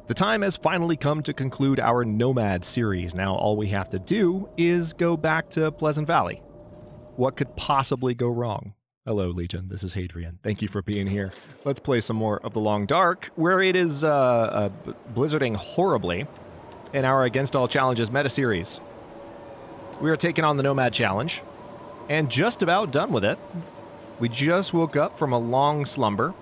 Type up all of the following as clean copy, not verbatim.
The time has finally come to conclude our Nomad series. Now all we have to do is go back to Pleasant Valley. What could possibly go wrong? Hello, Legion. This is Hadrian. Thank you for being here. Let's play some more of The Long Dark, where it is blizzarding horribly in our Against All Challenges meta series. We are taking on the Nomad Challenge, and just about done with it. We just woke up from a long slumber.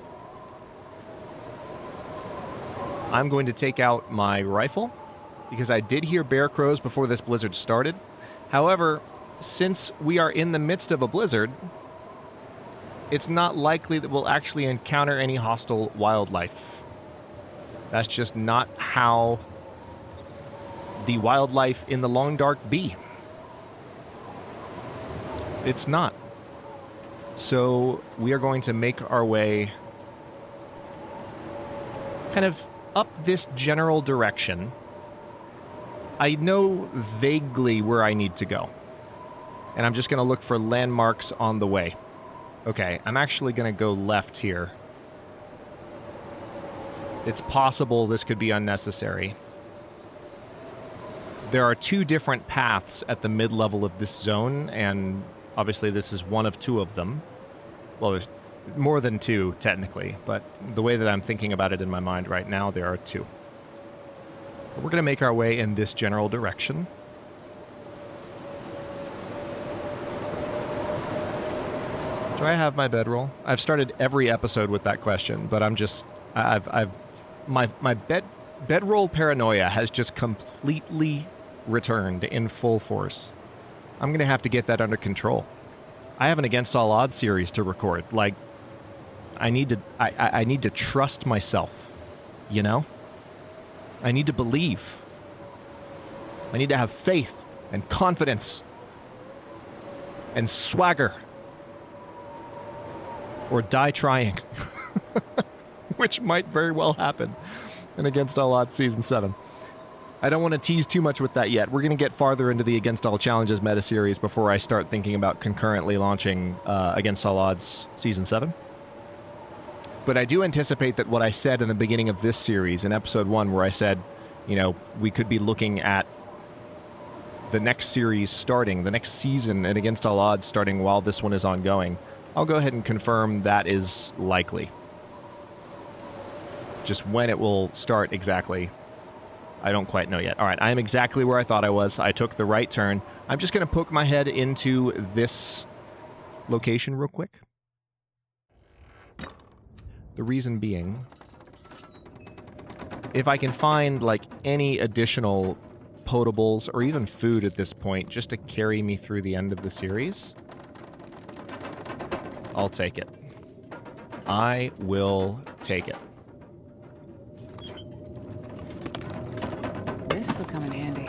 I'm going to take out my rifle, because I did hear bear crows before this blizzard started. However, since we are in the midst of a blizzard, it's not likely that we'll actually encounter any hostile wildlife. That's just not how the wildlife in the Long Dark be. It's not. So we are going to make our way kind of up this general direction. I know vaguely where I need to go. And I'm just going to look for landmarks on the way. Okay, I'm actually going to go left here. It's possible this could be unnecessary. There are two different paths at the mid-level of this zone, and obviously this is one of two of them. Well, there's more than two, technically, but the way that I'm thinking about it in my mind right now, there are two. But we're going to make our way in this general direction. Do I have my bedroll? I've started every episode with that question, but I'm just... my bedroll paranoia has just completely returned in full force. I'm going to have to get that under control. I have an Against All Odds series to record. Like, I need to trust myself, you know? I need to believe. I need to have faith and confidence and swagger. Or die trying. Which might very well happen in Against All Odds Season 7. I don't want to tease too much with that yet. We're going to get farther into the Against All Challenges meta series before I start thinking about concurrently launching Against All Odds Season 7. But I do anticipate that what I said in the beginning of this series, in Episode 1, where I said, you know, we could be looking at the next series starting, the next season at Against All Odds starting while this one is ongoing, I'll go ahead and confirm that is likely. Just when it will start exactly, I don't quite know yet. All right, I am exactly where I thought I was. I took the right turn. I'm just going to poke my head into this location real quick. The reason being, if I can find, like, any additional potables or even food at this point just to carry me through the end of the series, I'll take it. I will take it. This will come in handy.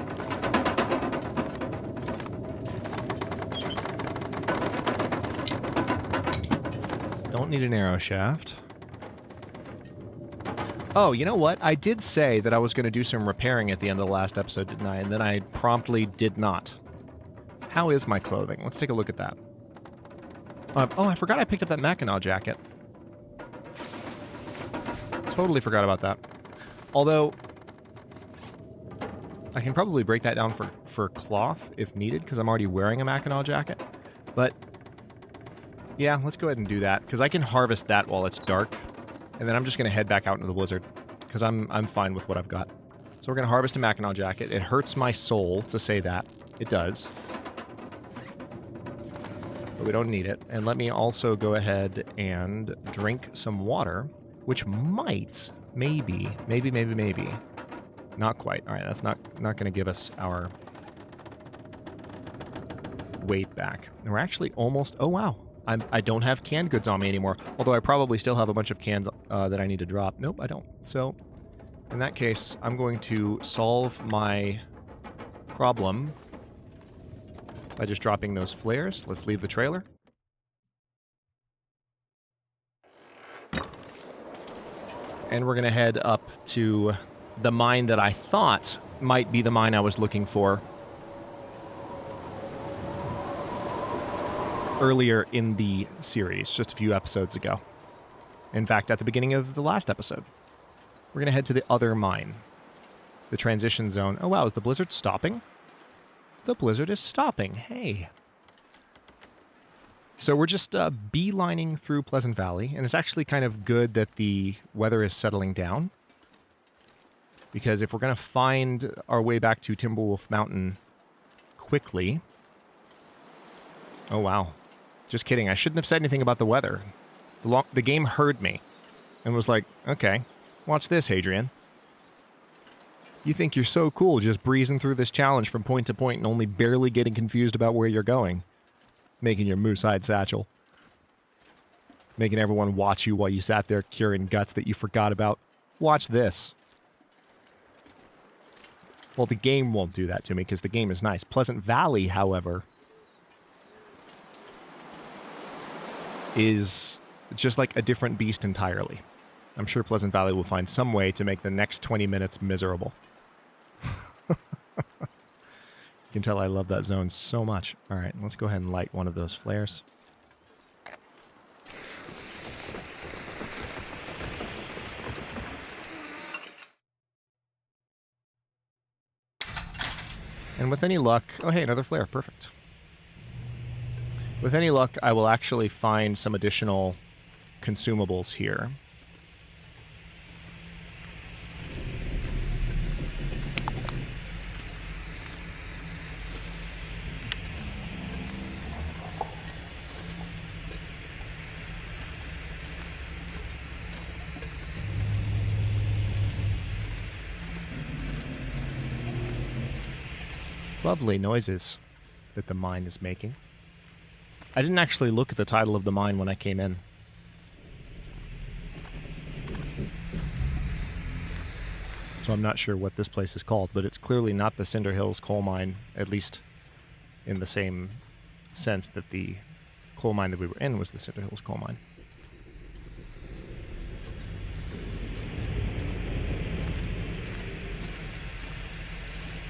Don't need an arrow shaft. Oh, you know what? I did say that I was going to do some repairing at the end of the last episode, didn't I? And then I promptly did not. How is my clothing? Let's take a look at that. Oh, I forgot I picked up that Mackinac jacket. Totally forgot about that. Although, I can probably break that down for cloth if needed, because I'm already wearing a Mackinac jacket. But, yeah, let's go ahead and do that, because I can harvest that while it's dark. And then I'm just going to head back out into the blizzard, because I'm fine with what I've got. So we're going to harvest a Mackinac jacket. It hurts my soul to say that. It does. But we don't need it. And let me also go ahead and drink some water, which might, maybe, not quite. All right, that's not going to give us our weight back. And we're actually almost, oh wow. I don't have canned goods on me anymore, although I probably still have a bunch of cans that I need to drop. Nope, I don't. So, in that case, I'm going to solve my problem by just dropping those flares. Let's leave the trailer. And we're going to head up to the mine that I thought might be the mine I was looking for earlier in the series, just a few episodes ago. In fact, at the beginning of the last episode. We're going to head to the other mine. The transition zone. Oh, wow. Is the blizzard stopping? The blizzard is stopping. Hey. So we're just beelining through Pleasant Valley, and it's actually kind of good that the weather is settling down. Because if we're going to find our way back to Timberwolf Mountain quickly... Oh, wow. Just kidding. I shouldn't have said anything about the weather. The game heard me and was like, okay, watch this, Hadrian. You think you're so cool just breezing through this challenge from point to point and only barely getting confused about where you're going. Making your moose-hide satchel. Making everyone watch you while you sat there curing guts that you forgot about. Watch this. Well, the game won't do that to me because the game is nice. Pleasant Valley, however, is just like a different beast entirely. I'm sure Pleasant Valley will find some way to make the next 20 minutes miserable. You can tell I love that zone so much. All right, let's go ahead and light one of those flares. And with any luck... Oh, hey, another flare. Perfect. With any luck, I will actually find some additional consumables here. Lovely noises that the mine is making. I didn't actually look at the title of the mine when I came in. So I'm not sure what this place is called, but it's clearly not the Cinder Hills coal mine, at least in the same sense that the coal mine that we were in was the Cinder Hills coal mine.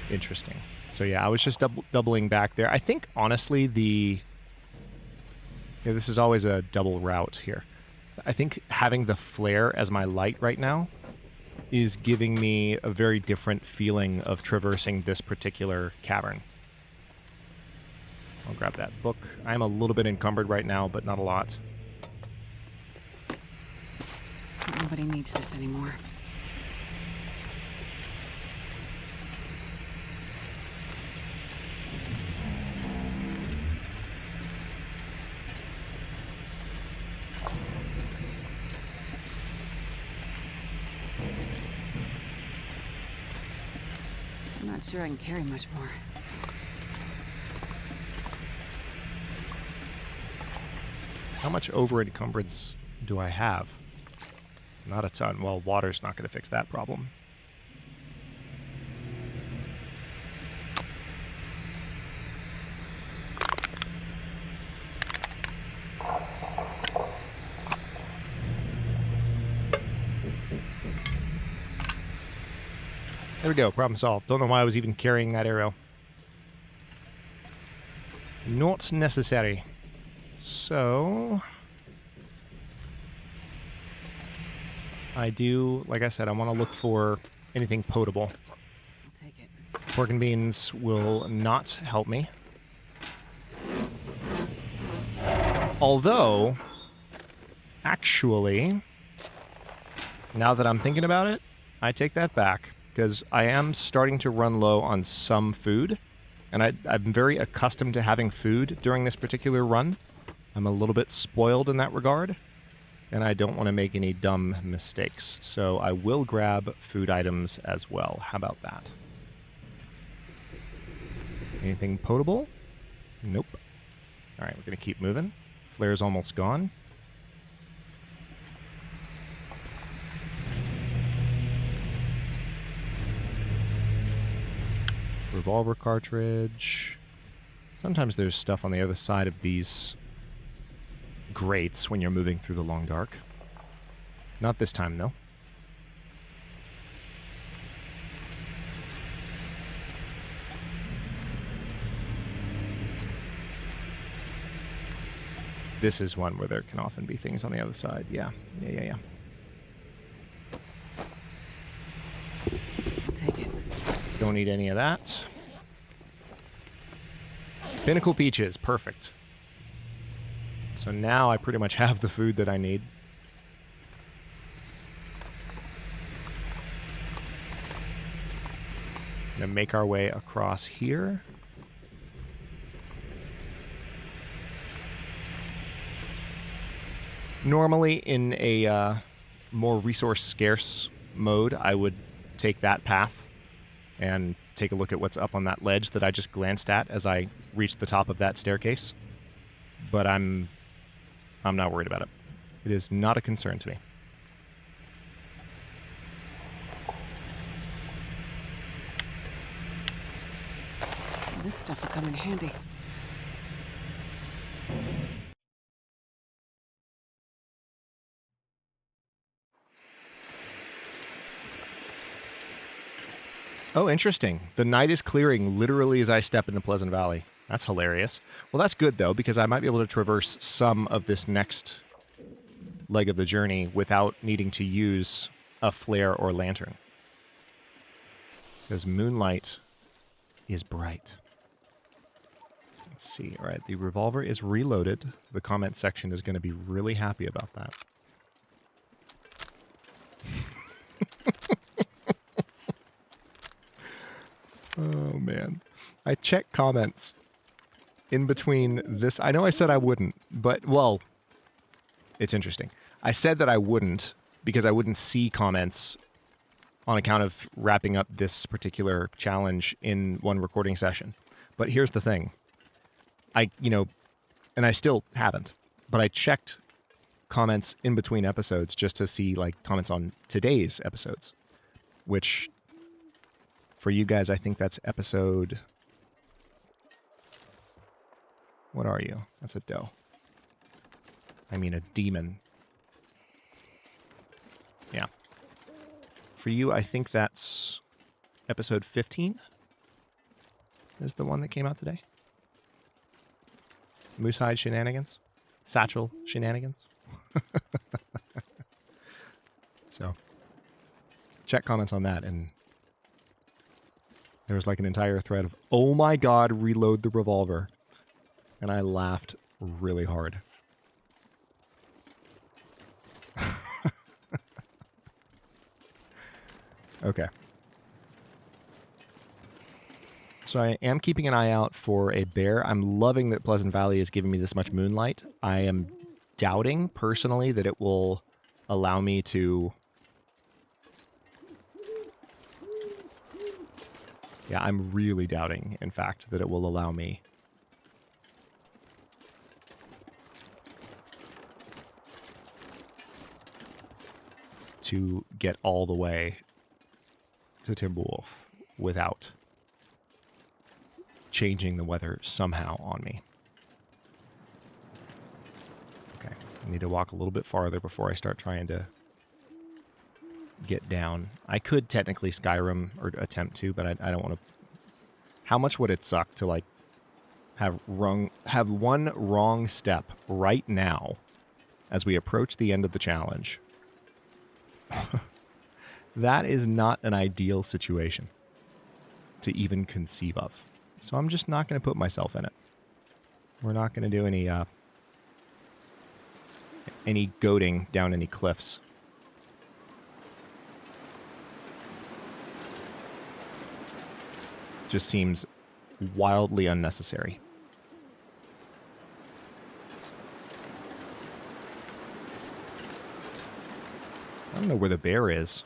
Interesting. So yeah, I was just doubling back there. I think, honestly, this is always a double route here. I think having the flare as my light right now is giving me a very different feeling of traversing this particular cavern. I'll grab that book. I'm a little bit encumbered right now, but not a lot. Nobody needs this anymore. I'm not sure I can carry much more. How much over encumbrance do I have? Not a ton. Well, water's not going to fix that problem. There we go, problem solved. Don't know why I was even carrying that arrow. Not necessary. So... I do, like I said, I want to look for anything potable. I'll take it. Pork and beans will not help me. Although, actually, now that I'm thinking about it, I take that back. Because I am starting to run low on some food, and I'm very accustomed to having food during this particular run. I'm a little bit spoiled in that regard, and I don't want to make any dumb mistakes. So I will grab food items as well. How about that? Anything potable? Nope. All right, we're going to keep moving. Flare's almost gone. Revolver cartridge. Sometimes there's stuff on the other side of these grates when you're moving through the long dark. Not this time, though. This is one where there can often be things on the other side. Yeah. Don't need any of that. Pinnacle peaches, perfect. So now I pretty much have the food that I need. Gonna make our way across here. Normally in a more resource scarce mode, I would take that path and take a look at what's up on that ledge that I just glanced at as I reached the top of that staircase. But I'm not worried about it. It is not a concern to me. This stuff will come in handy. Oh, interesting. The night is clearing literally as I step into Pleasant Valley. That's hilarious. Well, that's good, though, because I might be able to traverse some of this next leg of the journey without needing to use a flare or lantern. Because moonlight is bright. Let's see. All right, the revolver is reloaded. The comment section is going to be really happy about that. Oh, man. I check comments in between this. I know I said I wouldn't, but, well, it's interesting. I said that I wouldn't because I wouldn't see comments on account of wrapping up this particular challenge in one recording session. But here's the thing. And I still haven't, but I checked comments in between episodes just to see, like, comments on today's episodes, which... For you guys, I think that's episode... What are you? That's a doe. I mean a demon. Yeah. For you, I think that's episode 15 is the one that came out today. Moosehide Shenanigans? Satchel Shenanigans? So, check comments on that, and there was like an entire thread of, oh my god, reload the revolver. And I laughed really hard. Okay. So I am keeping an eye out for a bear. I'm loving that Pleasant Valley is giving me this much moonlight. I am doubting, personally, that it will allow me to... Yeah, I'm really doubting, in fact, that it will allow me to get all the way to Timberwolf without changing the weather somehow on me. Okay, I need to walk a little bit farther before I start trying to get down. I could technically Skyrim or attempt to, but I don't want to. How much would it suck to, like, have one wrong step right now as we approach the end of the challenge? That is not an ideal situation to even conceive of. So I'm just not going to put myself in it. We're not going to do any goading down any cliffs. Just seems wildly unnecessary. I don't know where the bear is.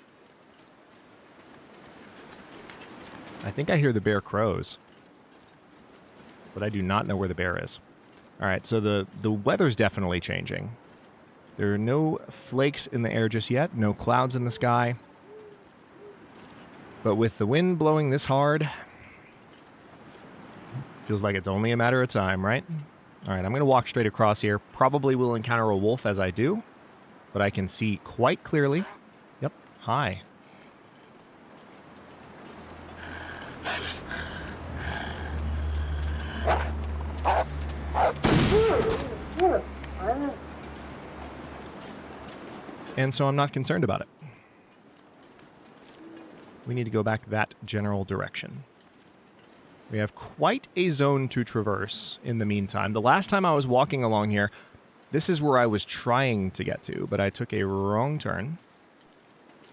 I think I hear the bear crows, but I do not know where the bear is. All right, so the weather's definitely changing. There are no flakes in the air just yet, no clouds in the sky. But with the wind blowing this hard, feels like it's only a matter of time, right? All right, I'm going to walk straight across here. Probably will encounter a wolf as I do, but I can see quite clearly. Yep, hi. And so I'm not concerned about it. We need to go back that general direction. We have quite a zone to traverse in the meantime. The last time I was walking along here, this is where I was trying to get to, but I took a wrong turn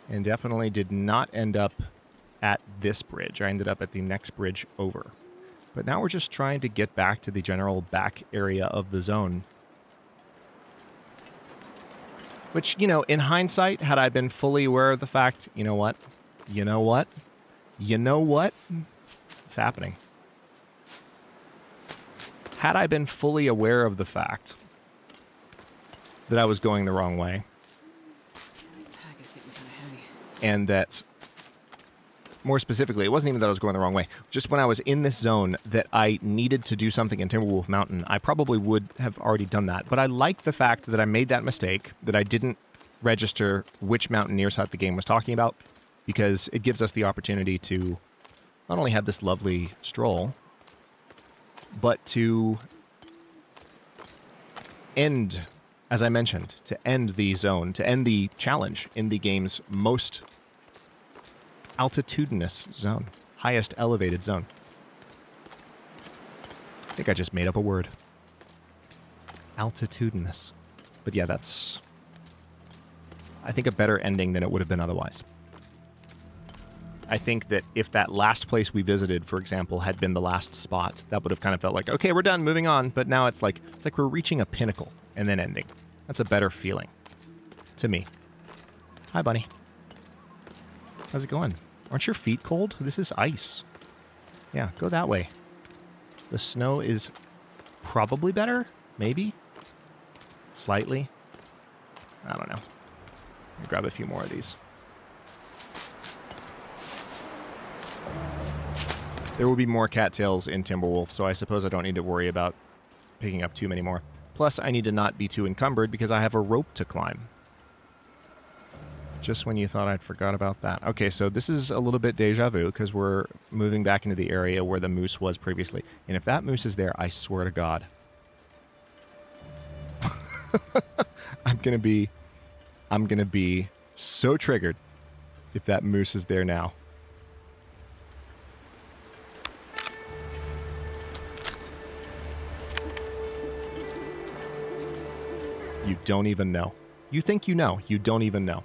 and definitely did not end up at this bridge. I ended up at the next bridge over. But now we're just trying to get back to the general back area of the zone. Which, you know, in hindsight, had I been fully aware of the fact, you know what? You know what? You know what? It's happening. Had I been fully aware of the fact that I was going the wrong way, This pack is getting kind of heavy. and that, more specifically, it wasn't even that I was going the wrong way, just when I was in this zone that I needed to do something in Timberwolf Mountain, I probably would have already done that. But I like the fact that I made that mistake, that I didn't register which mountaineers hut the game was talking about, because it gives us the opportunity to not only have this lovely stroll, but to end, as I mentioned, to end the zone, to end the challenge in the game's most altitudinous zone, highest elevated zone. I think I just made up a word. Altitudinous. But yeah, that's, I think, a better ending than it would have been otherwise. I think that if that last place we visited, for example, had been the last spot, that would have kind of felt like, okay, we're done, moving on. But now it's like we're reaching a pinnacle and then ending. That's a better feeling to me. Hi, bunny. How's it going? Aren't your feet cold? This is ice. Yeah, go that way. The snow is probably better, maybe, slightly. I don't know. I'll grab a few more of these. There will be more cattails in Timberwolf, so I suppose I don't need to worry about picking up too many more. Plus, I need to not be too encumbered because I have a rope to climb. Just when you thought I'd forgot about that. Okay, so this is a little bit deja vu because we're moving back into the area where the moose was previously. And if that moose is there, I swear to God, I'm gonna be so triggered if that moose is there now. You don't even know. You think you know. You don't even know.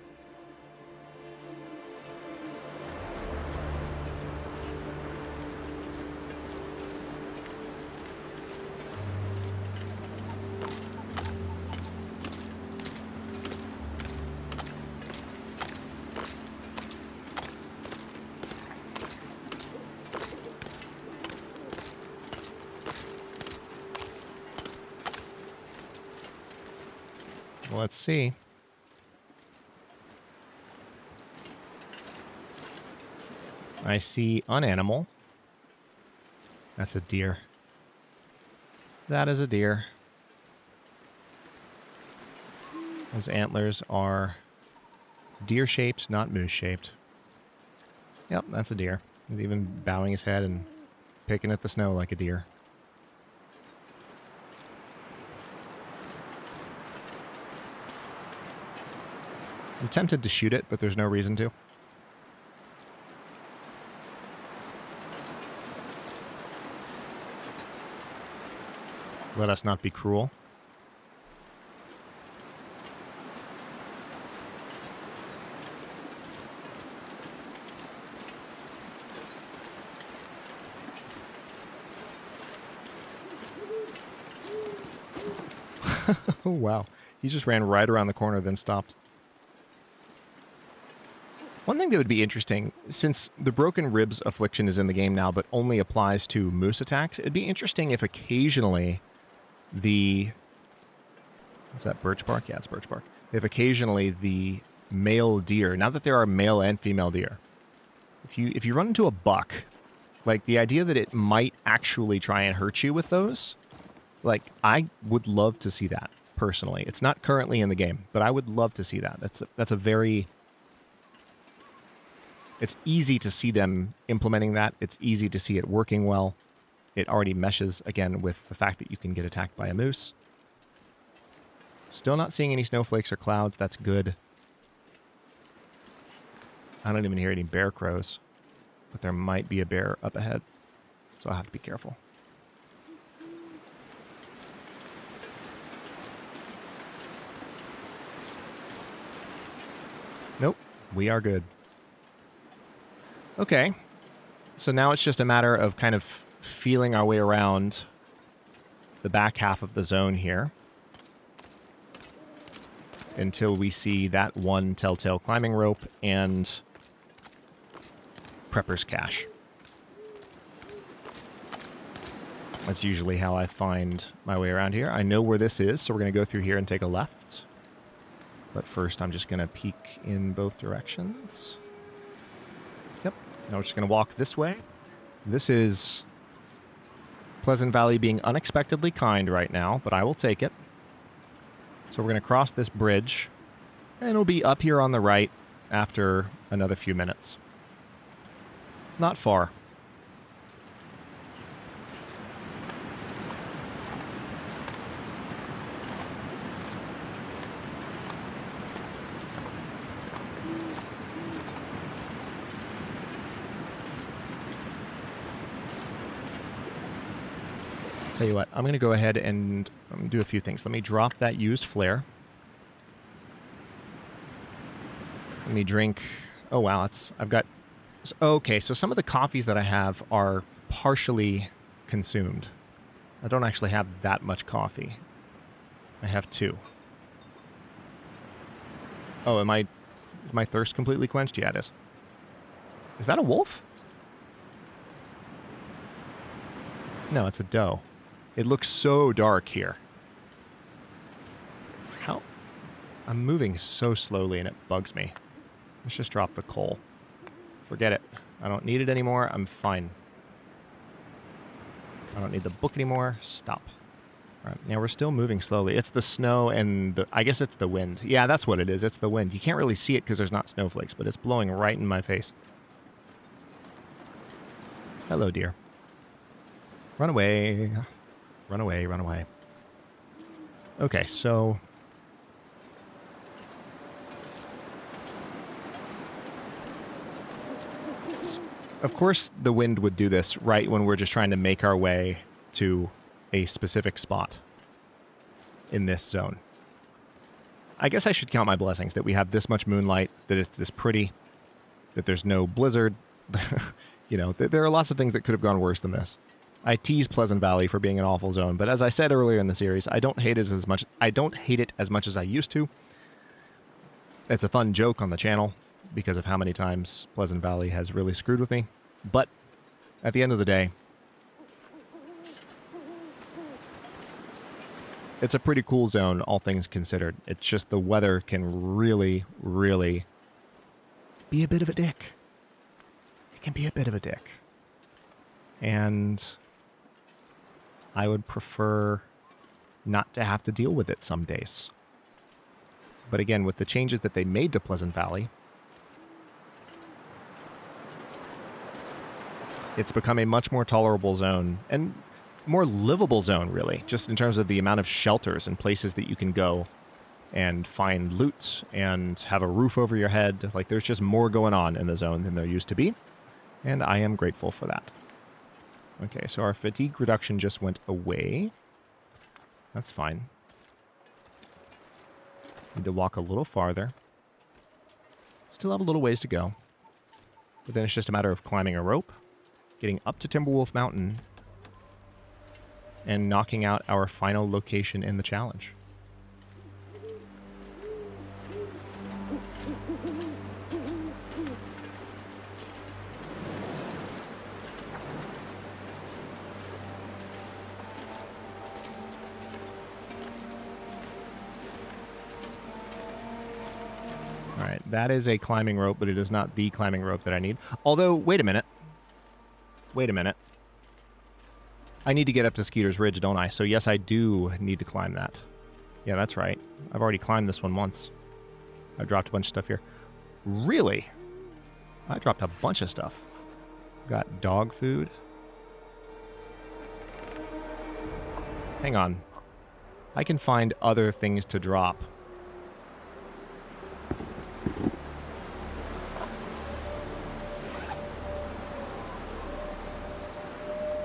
Let's see. I see an animal. That's a deer. That is a deer. Those antlers are deer-shaped, not moose-shaped. Yep, that's a deer. He's even bowing his head and picking at the snow like a deer. I'm tempted to shoot it, but there's no reason to. Let us not be cruel. Oh, wow. He just ran right around the corner, then stopped. One thing that would be interesting, since the broken ribs affliction is in the game now, but only applies to moose attacks, it'd be interesting if occasionally the... Is that birch bark? Yeah, it's birch bark. If occasionally the male deer, now that there are male and female deer, if you run into a buck, like the idea that it might actually try and hurt you with those, like I would love to see that personally. It's not currently in the game, but I would love to see that. That's a very... It's easy to see them implementing that. It's easy to see it working well. It already meshes, again, with the fact that you can get attacked by a moose. Still not seeing any snowflakes or clouds. That's good. I don't even hear any bear crows, but there might be a bear up ahead, so I'll have to be careful. Nope, we are good. Okay, so now it's just a matter of kind of feeling our way around the back half of the zone here until we see that one telltale climbing rope and Prepper's Cache. That's usually how I find my way around here. I know where this is, so we're going to go through here and take a left. But first, I'm just going to peek in both directions. Yep. Now we're just going to walk this way. This is Pleasant Valley being unexpectedly kind right now, but I will take it. So we're going to cross this bridge, and it'll be up here on the right after another few minutes. Not far. Tell you what, I'm going to go ahead and do a few things. Let me drop that used flare. Let me drink. Oh wow, I've got. Okay, so some of the coffees that I have are partially consumed. I don't actually have that much coffee. I have 2. Oh, is my thirst completely quenched? Yeah, it is. Is that a wolf? No, it's a doe. It looks so dark here. How? I'm moving so slowly and it bugs me. Let's just drop the coal. Forget it. I don't need it anymore. I'm fine. I don't need the book anymore. Stop. All right, now we're still moving slowly. It's the snow and I guess it's the wind. Yeah, that's what it is. It's the wind. You can't really see it because there's not snowflakes, but it's blowing right in my face. Hello, dear. Run away. Run away, run away. Okay, so of course the wind would do this right when we're just trying to make our way to a specific spot in this zone. I guess I should count my blessings that we have this much moonlight, that it's this pretty, that there's no blizzard. You know, there are lots of things that could have gone worse than this. I tease Pleasant Valley for being an awful zone, but as I said earlier in the series, I don't hate it as much. I don't hate it as much as I used to. It's a fun joke on the channel because of how many times Pleasant Valley has really screwed with me. But at the end of the day, it's a pretty cool zone, all things considered. It's just the weather can really, really be a bit of a dick. It can be a bit of a dick. And I would prefer not to have to deal with it some days. But again, with the changes that they made to Pleasant Valley, it's become a much more tolerable zone and more livable zone, really, just in terms of the amount of shelters and places that you can go and find loot and have a roof over your head. Like, there's just more going on in the zone than there used to be, and I am grateful for that. Okay, so our fatigue reduction just went away. That's fine. Need to walk a little farther. Still have a little ways to go. But then it's just a matter of climbing a rope, getting up to Timberwolf Mountain, and knocking out our final location in the challenge. Alright, that is a climbing rope, but it is not the climbing rope that I need. Although, wait a minute. Wait a minute. I need to get up to Skeeter's Ridge, don't I? So yes, I do need to climb that. Yeah, that's right. I've already climbed this one once. I dropped a bunch of stuff here. Really? I dropped a bunch of stuff. Got dog food. Hang on. I can find other things to drop.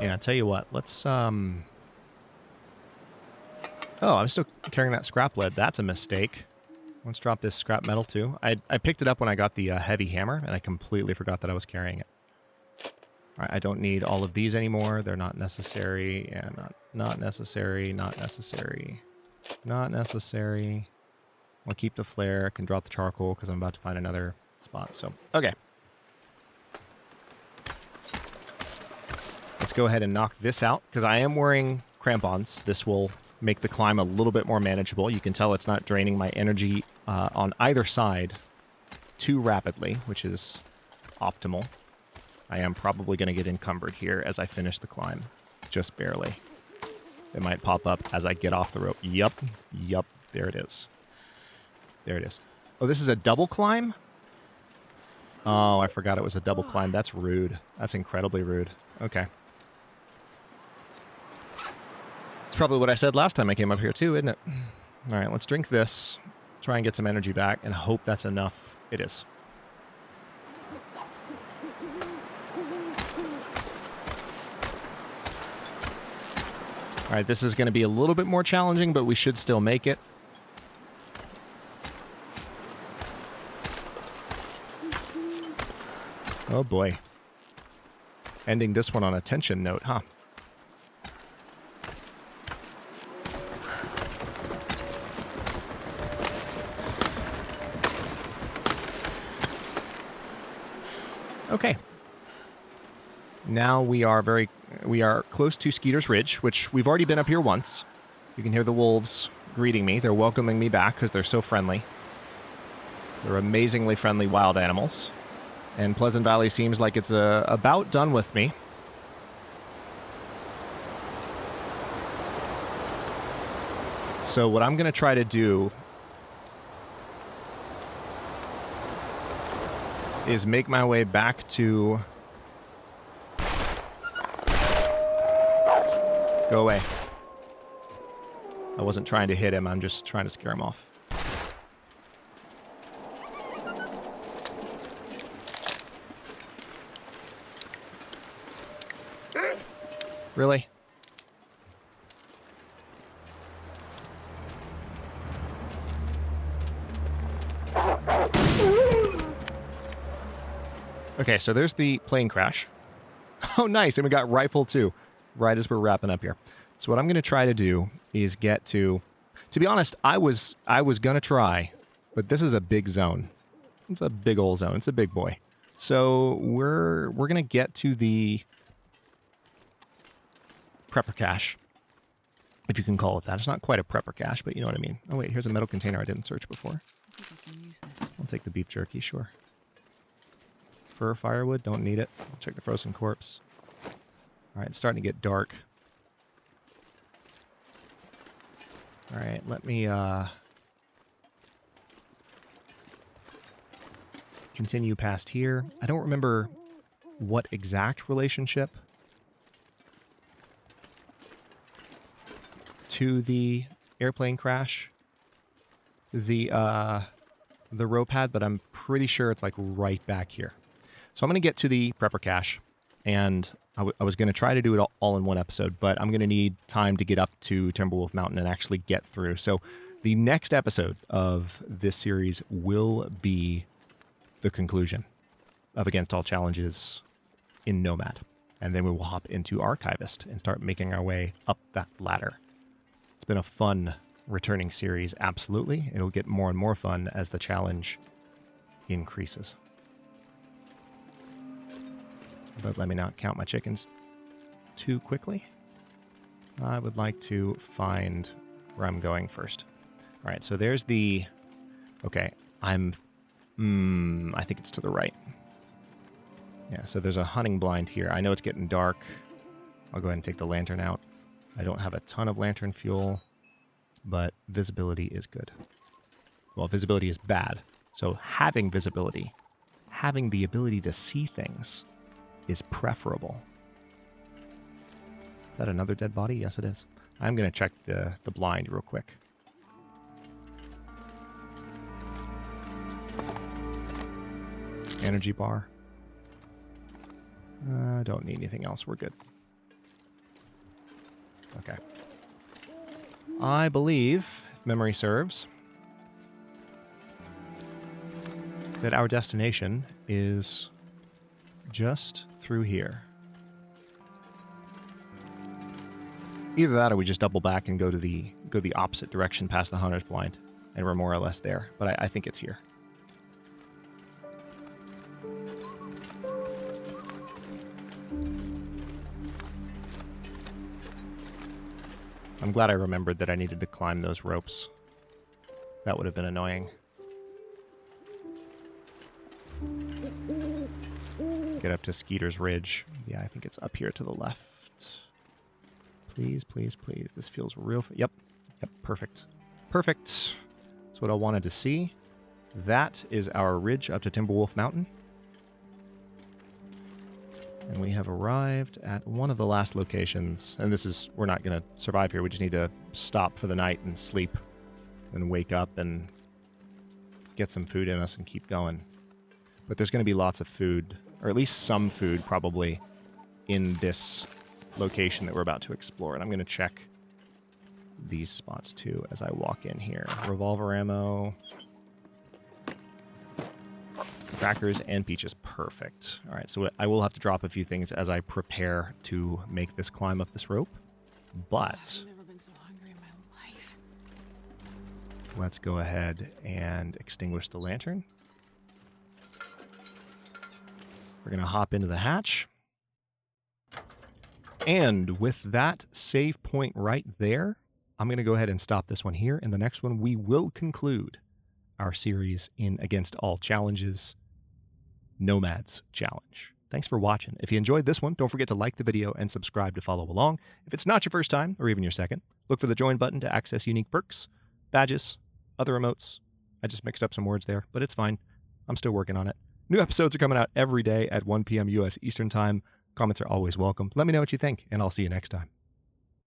Yeah, I'll tell you what. Let's, Oh, I'm still carrying that scrap lead. That's a mistake. Let's drop this scrap metal, too. I picked it up when I got the heavy hammer, and I completely forgot that I was carrying it. All right, I don't need all of these anymore. They're not necessary. Yeah, not necessary, not necessary, not necessary. I'll keep the flare. I can drop the charcoal because I'm about to find another spot. So, okay. Let's go ahead and knock this out because I am wearing crampons. This will make the climb a little bit more manageable. You can tell it's not draining my energy on either side too rapidly, which is optimal. I am probably going to get encumbered here as I finish the climb, just barely. It might pop up as I get off the rope. Yup, there it is. There it is. Oh, this is a double climb? Oh, I forgot it was a double climb. That's rude. That's incredibly rude. Okay. It's probably what I said last time I came up here too, isn't it? All right, let's drink this, try and get some energy back, and hope that's enough. It is. All right, this is going to be a little bit more challenging, but we should still make it. Oh boy. Ending this one on a tension note, huh? Okay. Now we are close to Skeeter's Ridge, which we've already been up here once. You can hear the wolves greeting me. They're welcoming me back because they're so friendly. They're amazingly friendly wild animals. And Pleasant Valley seems like it's about done with me. So what I'm going to try to do is make my way back to... Go away. I wasn't trying to hit him, I'm just trying to scare him off. Really? Okay, so there's the plane crash. Oh, nice, and we got rifle too, right as we're wrapping up here. So what I'm going to try to do is get to be honest, I was going to try, but this is a big zone. It's a big old zone. It's a big boy. So we're going to get to the prepper cache, if you can call it that. It's not quite a prepper cache, but you know what I mean. Oh wait, here's a metal container I didn't search before. I think I can use this. I'll take the beef jerky, sure. Fur firewood, don't need it. I'll check the frozen corpse. All right, it's starting to get dark. All right, let me continue past here. I don't remember what exact relationship to the airplane crash the rope had, but I'm pretty sure it's like right back here. So I'm going to get to the prepper cache, and I was going to try to do it all in one episode, but I'm going to need time to get up to Timberwolf Mountain and actually get through. So the next episode of this series will be the conclusion of Against All Challenges in Nomad. And then we will hop into Archivist and start making our way up that ladder. It's been a fun returning series, absolutely. It'll get more and more fun as the challenge increases. But let me not count my chickens too quickly. I would like to find where I'm going first. All right, so there's the... Okay, I think it's to the right. Yeah, so there's a hunting blind here. I know it's getting dark. I'll go ahead and take the lantern out. I don't have a ton of lantern fuel, but visibility is good. Well, visibility is bad. So having visibility, having the ability to see things, is preferable. Is that another dead body? Yes, it is. I'm going to check the blind real quick. Energy bar. Don't need anything else. We're good. I believe, if memory serves, that our destination is just through here. Either that or we just double back and go the opposite direction past the Hunter's Blind, and we're more or less there. But I think it's here. I'm glad I remembered that I needed to climb those ropes. That would have been annoying. Get up to Skeeter's Ridge. Yeah, I think it's up here to the left. Please, please, please. This feels real... Yep. Yep, perfect. Perfect. That's what I wanted to see. That is our ridge up to Timberwolf Mountain. And we have arrived at one of the last locations. And this is... We're not going to survive here. We just need to stop for the night and sleep. And wake up and get some food in us and keep going. But there's going to be lots of food, or at least some food probably, in this location that we're about to explore. And I'm going to check these spots too as I walk in here. Revolver ammo, crackers, and peaches. Perfect. All right, so I will have to drop a few things as I prepare to make this climb up this rope. But I've never been so hungry in my life. Let's go ahead and extinguish the lantern. We're going to hop into the hatch. And with that save point right there, I'm going to go ahead and stop this one here. In the next one, we will conclude our series in Against All Challenges, Nomads Challenge. Thanks for watching. If you enjoyed this one, don't forget to like the video and subscribe to follow along. If it's not your first time, or even your second, look for the join button to access unique perks, badges, other emotes. I just mixed up some words there, but it's fine. I'm still working on it. New episodes are coming out every day at 1 p.m. U.S. Eastern Time. Comments are always welcome. Let me know what you think, and I'll see you next time.